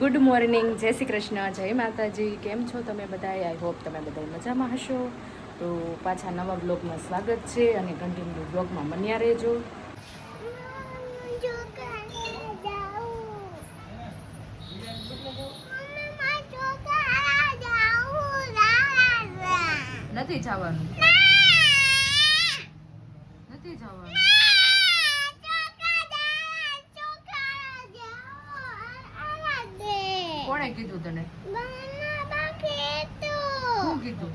Good morning, જય શ્રી કૃષ્ણ, જય માતાજી. કેમ છો તમે બધા? આઈ હોપ તમે બધા મજામાં હશો. તો પાછા નવા બ્લોગમાં સ્વાગત છે અને કન્ટિન્યુ બ્લોગમાં બન્યા રહેજો. નથી જવાનું, નથી જવાનું. કોણે કીધું તને? શું કીધું?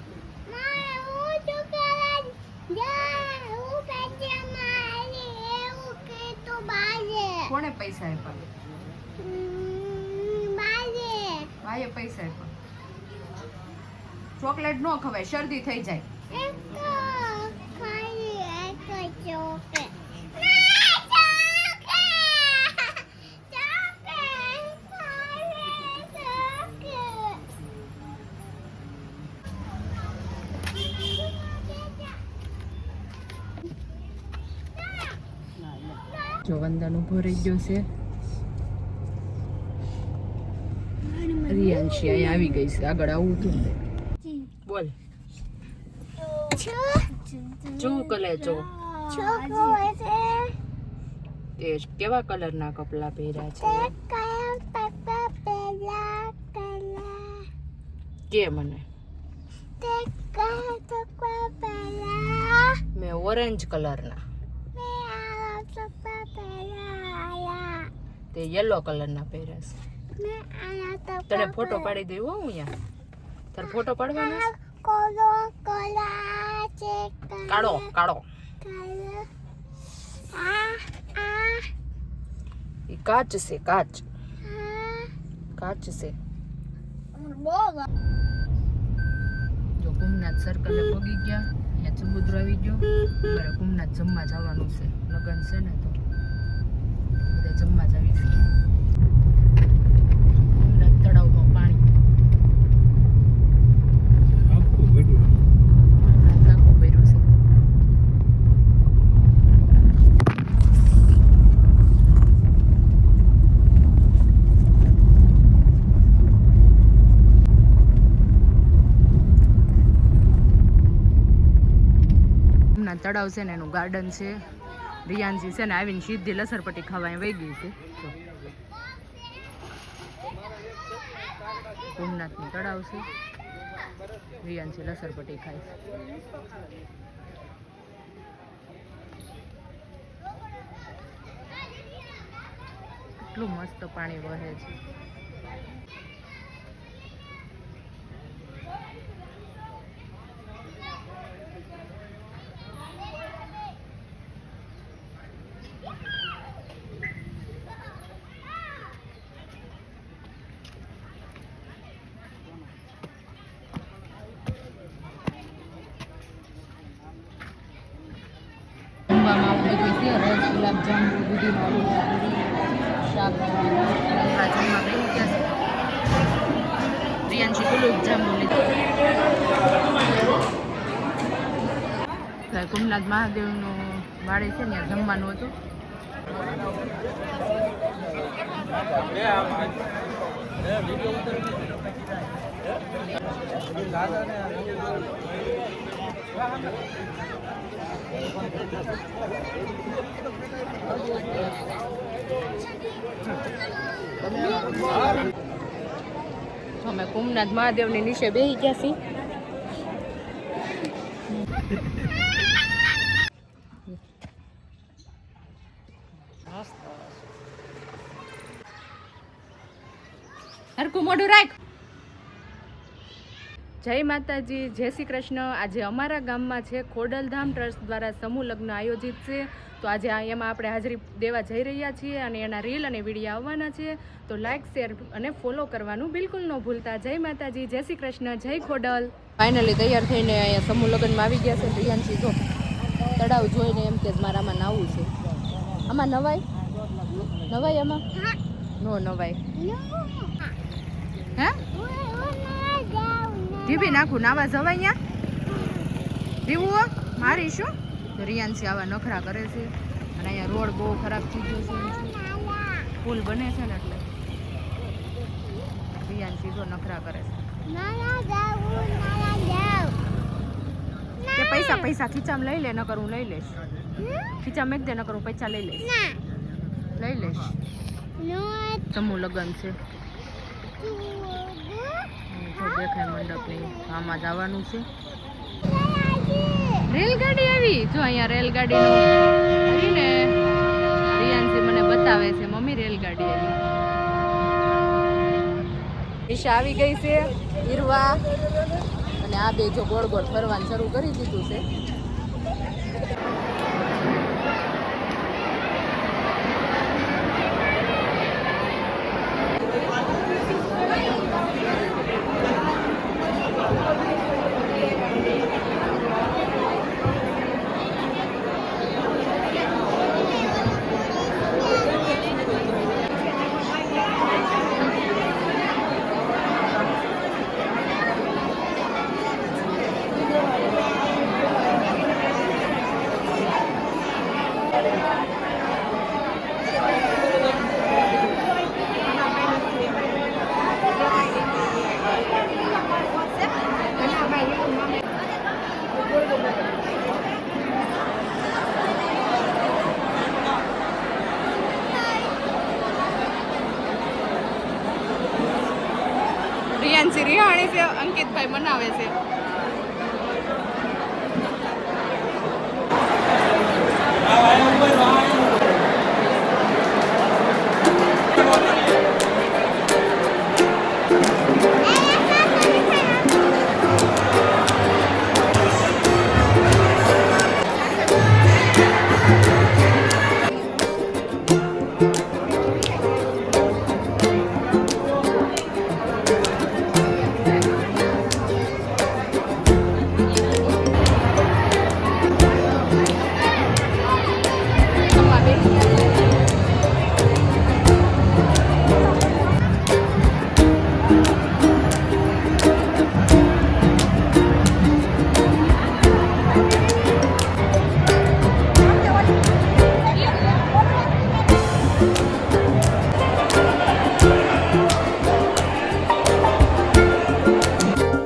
કોણે પૈસા આપ્યા? ભાઈએ પૈસા આપ્યા. ચોકલેટ ન ખવાય, શરદી થઈ જાય. જો વંદન ઉભો રહી ગયો છે. રિયાંશી અહીંયા આવી ગઈ છે. આગળ આવું તું બોલ. શું કલે છો? તે કેવા કલરના કપડા પહેર્યા છે? કે મને મેં ઓરેન્જ કલરના, તે યલો કલરના પહેર્યા છે. તને ફોટો પાડી દઉં હું અહીંયા. તાર ફોટો પાડવાનો? કાઢો કાઢો. એ કાચ છે, કાચ કાચ છે. જો કુમનાથ સર્કલ પગી ગયા, અહીંયા ચબુદ્રો આવી ગયો. મારે કુમનાથ જમવા જવાનું છે, લગન છે ને તો બધા જમવા જ આવી છે. કુમનાથ તળાવમાં પાણી આખું ભર્યું છે. તળાવ છે ને એનું ગાર્ડન છે. રિયાન્શી છે ને આવીને સીધી લસરપટ્ટી ખાવા વહી ગઈ છે. સોમનાથનું તળાવ છે. રિયાન્શી લસરપટ્ટી ખાય છે. કેટલું મસ્ત પાણી વહે છે. રસ, ગુલાબજાંબુ, દૂધીનું શાક જમવા ગઈ ગયા છે. રિયાન્શી ગુલાબજાંબુ લીધું. કુમનાથ મહાદેવનું વાડે છે ને જમવાનું હતું. અમે કુમનાથ મહાદેવની નીચે બેસી ગયા છીએ. હરકું મોઢું રાખ. જય માતાજી, જય શ્રી કૃષ્ણ. આજે અમારા ગામમાં છે ખોડલધામ ટ્રસ્ટ દ્વારા સમૂહ લગ્ન આયોજિત છે. તો આજે એમાં આપણે હાજરી દેવા જઈ રહ્યા છીએ અને એના રીલ અને વિડીયો આવવાના છે. તો લાઇક, શેર અને ફોલો કરવાનું બિલકુલ ન ભૂલતા. જય માતાજી, જય શ્રી કૃષ્ણ, જય ખોડલ. ફાઇનલી તૈયાર થઈને અહીંયા સમૂહ લગ્નમાં આવી ગયા છે. રિયાન્શી જો તળાવ જોઈને એમ કે મારામાં નાવું છે. આમાં નવાય નવાય આમાં નો નવાય. હે જીભી નાખું નાવા જવાય અહીંયા જીવું મારી શું? તો રિયાન્શી આવા નખરા કરે છે અને અહીંયા રોડ બહુ ખરાબ થઈ ગયો છે. પુલ બને છે ને એટલે રિયાંશી જો નખરા કરે છે નાના જાવ કે પૈસા પૈસા ખીચામાં લઈ લે ન કરું લઈ લઈશ ખીચા મેક દે ન કરું પૈસા લઈ લઈશ લઈ લઈશ સમૂહ લગન છે તો દેખાય મંડપની આમાં જવાનું છે રેલગાડી આવી જો અહીંયા રેલગાડી ને રિયાંશી મને બતાવે છે મમ્મી રેલગાડી આવી ઈશા આવી ગઈ છે ઈરવા અને આ બે જો ગોળ ગોળ ફરવાનું શરૂ કરી દીધું છે રિયાંશી રિહાણી છે અંકિતભાઈ બનાવે છે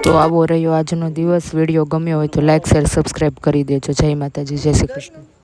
તો આવો રહ્યો આજનો દિવસ વિડીયો ગમ્યો હોય તો લાઈક શેર સબસ્ક્રાઈબ કરી દેજો જય માતાજી જય શ્રી કૃષ્ણ